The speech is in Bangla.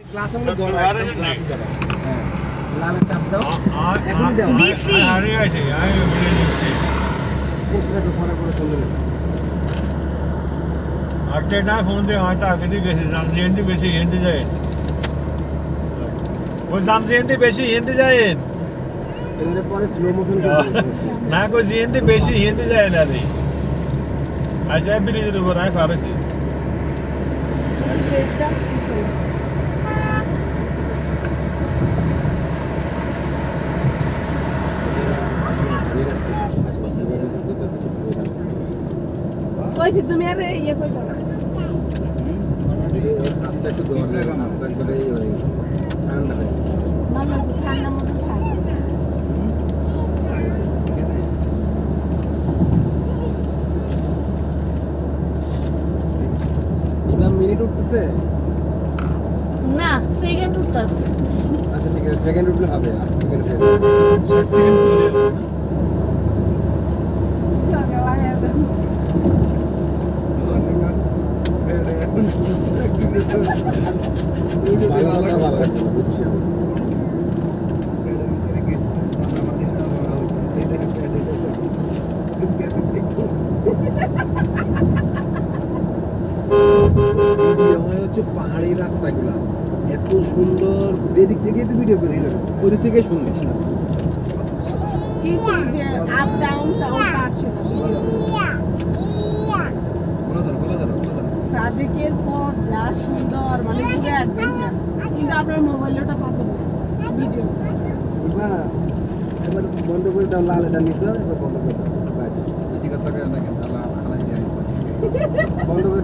গ্লাস আমরা গলা গ্লাস দাও হ্যাঁ লালে চাপ দাও এখন দাও দিছি আরে আছে আই বলে দিচ্ছি কোত্রা তো পরে পরে চলে যাবে আটটা না ফোন দিয়ে হয়তো আগে দিয়ে গেছে জামজিয়েন্দি বেশি হিন্দি যায় ও জামজিয়েন্দি বেশি হিন্দি যায় এর পরে স্লো মোশন করতে না কো জিয়েন্দি বেশি হিন্দি যায় না রে আচ্ছা ব্রিজের উপর আই ফারসি কইছি তুমি আরে ইয়ে কইছো না হাতটা একটু গরম লাগে হাতটা করে এই হয়ে গেছে ঠান্ডা হয়ে গেছে ভালো আছে ঠান্ডা মতো খাই এবার মিনিট উঠতেছে না সেকেন্ড উঠতাছে আচ্ছা ঠিক আছে সেকেন্ড উঠলে হবে আজকে কেন 60 সেকেন্ড চলে জায়গা লাগায় দেন এই যে দেওয়া লাগবে বুঝছি আমি হচ্ছে পাহাড়ি রাস্তাগুলা এত সুন্দর এদিক থেকে একটু ভিডিও করে দিল ওই দিক থেকে সুন্দর কিন্তু যে আপ ডাউন টাউন আসে সাজেকের পথ যা সুন্দর মানে পুরো অ্যাডভেঞ্চার কিন্তু আপনার মোবাইলটা পাবেন না ভিডিও এবার বন্ধ করে দাও লাল এটা নিতে এবার বন্ধ করে দাও ব্যাস বন্ধ করে